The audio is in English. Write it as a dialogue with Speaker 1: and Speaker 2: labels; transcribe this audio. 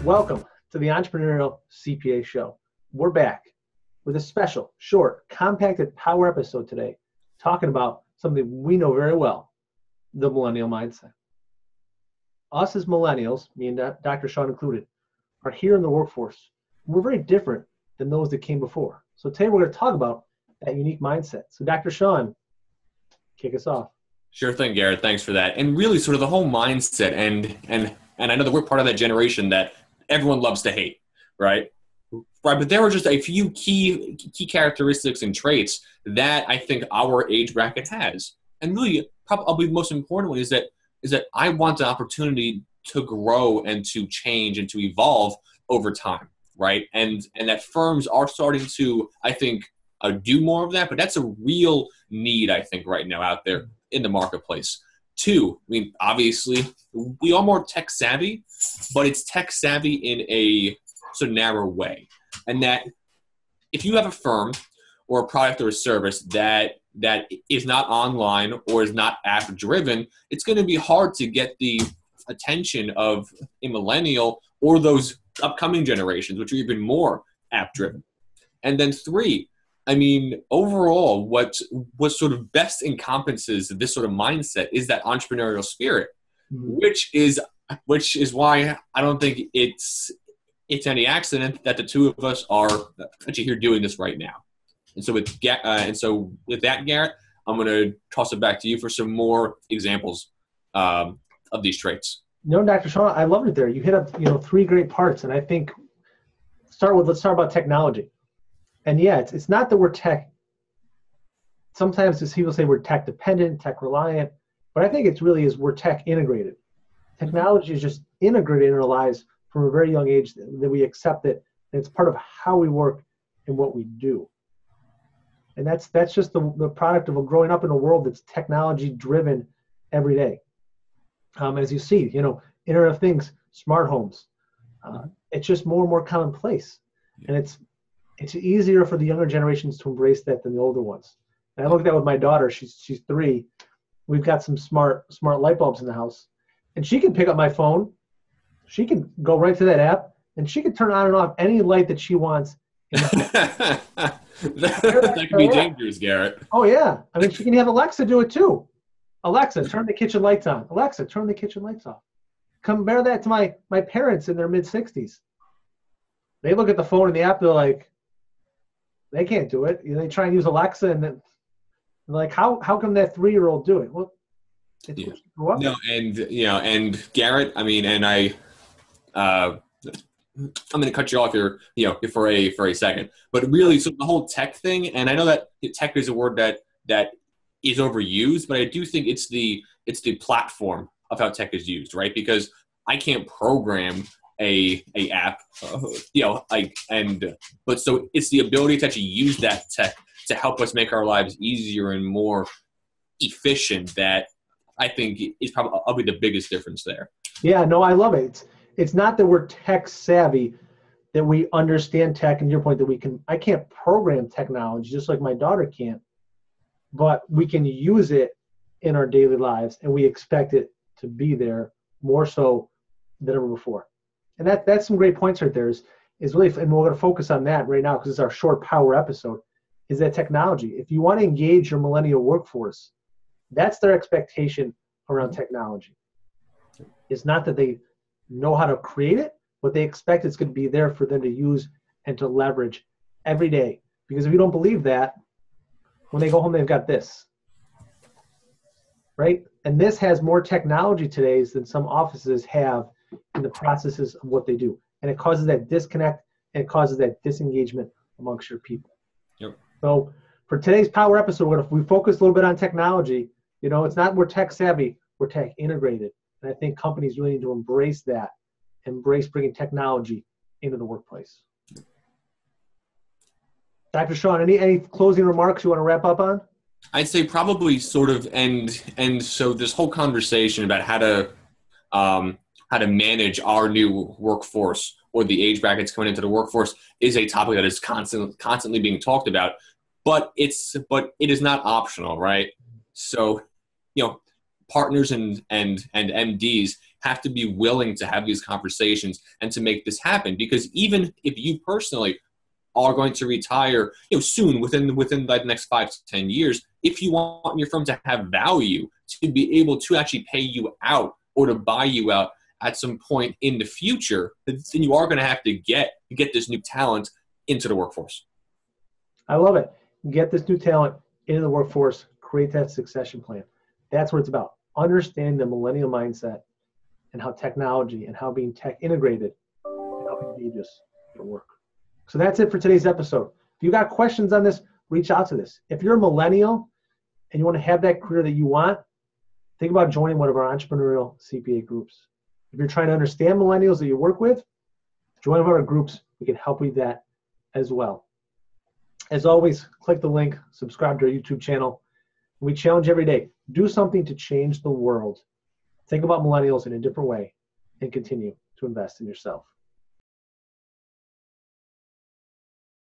Speaker 1: Welcome to the Entrepreneurial CPA Show. We're back with a special, short, compacted power episode today, talking about something we know very well, the Millennial Mindset. Us as millennials, me and Dr. Sean included, are here in the workforce. We're very different than those that came before. So today we're going to talk about that unique mindset. So Dr. Sean, kick us off.
Speaker 2: Sure thing, Garrett. Thanks for that. And really sort of the whole mindset and I know that we're part of that generation that everyone loves to hate, right? Right, but there are just a few key characteristics and traits that I think our age bracket has. And really, probably the most important one is that I want the opportunity to grow and to change and to evolve over time, right? And that firms are starting to, I think, do more of that, but that's a real need, I think, right now out there in the marketplace. Two, I mean, obviously, we are more tech savvy, but it's tech savvy in a sort of narrow way. And that if you have a firm or a product or a service that is not online or is not app driven, it's going to be hard to get the attention of a millennial or those upcoming generations, which are even more app driven. And then three, I mean, overall, what sort of best encompasses this sort of mindset is that entrepreneurial spirit, which is why I don't think it's any accident that the two of us are actually here doing this right now. And so with that, Garrett, I'm going to toss it back to you for some more examples of these traits.
Speaker 1: No, Dr. Sean, I loved it there. You hit up, three great parts, and I think let's start about technology. And yeah, it's not that we're tech. Sometimes people say we're tech dependent, tech reliant, but I think it's really is we're tech integrated. Technology is just integrated in our lives from a very young age that we accept it, and it's part of how we work and what we do. And that's just the product of growing up in a world that's technology driven every day. As you see, Internet of Things, smart homes, it's just more and more commonplace, and it's easier for the younger generations to embrace that than the older ones. And I look at that with my daughter. She's 3. We've got some smart light bulbs in the house, and she can pick up my phone. She can go right to that app, and she can turn on and off any light that she wants.
Speaker 2: That can be dangerous, Garrett.
Speaker 1: Oh yeah, I mean, she can have Alexa do it too. Alexa, turn the kitchen lights on. Alexa, turn the kitchen lights off. Compare that to my parents in their mid-60s. They look at the phone and the app, they're like, they can't do it. They try and use Alexa, and then like, how come that 3-year-old do it? Well, it's what you grew up with.
Speaker 2: And Garrett, I mean, and I'm going to cut you off here, for a second. But really, so the whole tech thing, and I know that tech is a word that is overused, but I do think it's the platform of how tech is used, right? Because I can't program a app, but so it's the ability to actually use that tech to help us make our lives easier and more efficient that I think is probably the biggest difference there.
Speaker 1: Yeah, no, I love it. It's not that we're tech savvy, that we understand tech, and your point that I can't program technology just like my daughter can't, but we can use it in our daily lives, and we expect it to be there more so than ever before. And that's some great points right there is really, and we're going to focus on that right now because it's our short power episode, is that technology. If you want to engage your millennial workforce, that's their expectation around technology. It's not that they know how to create it, but they expect it's going to be there for them to use and to leverage every day. Because if you don't believe that, when they go home, they've got this, right? And this has more technology today than some offices have in the processes of what they do. And it causes that disconnect, and it causes that disengagement amongst your people.
Speaker 2: Yep.
Speaker 1: So for today's power episode, we focus a little bit on technology. It's not we're tech savvy, we're tech integrated. And I think companies really need to embrace that, embrace bringing technology into the workplace. Dr. Sean, any closing remarks you want to wrap up on?
Speaker 2: I'd say probably sort of, and so this whole conversation about how to manage our new workforce or the age brackets coming into the workforce is a topic that is constantly being talked about, but it is not optional, right? So, partners and MDs have to be willing to have these conversations and to make this happen. Because even if you personally are going to retire, soon within the next 5 to 10 years, if you want your firm to have value, to be able to actually pay you out or to buy you out at some point in the future, then you are going to have to get this new talent into the workforce.
Speaker 1: I love it. Get this new talent into the workforce, create that succession plan. That's what it's about. Understand the millennial mindset and how technology and how being tech integrated can help engage us for work. So that's it for today's episode. If you got questions on this, reach out to this. If you're a millennial and you want to have that career that you want, think about joining one of our entrepreneurial CPA groups. If you're trying to understand millennials that you work with, join one of our groups. We can help you with that as well. As always, click the link, subscribe to our YouTube channel. We challenge every day. Do something to change the world. Think about millennials in a different way and continue to invest in yourself.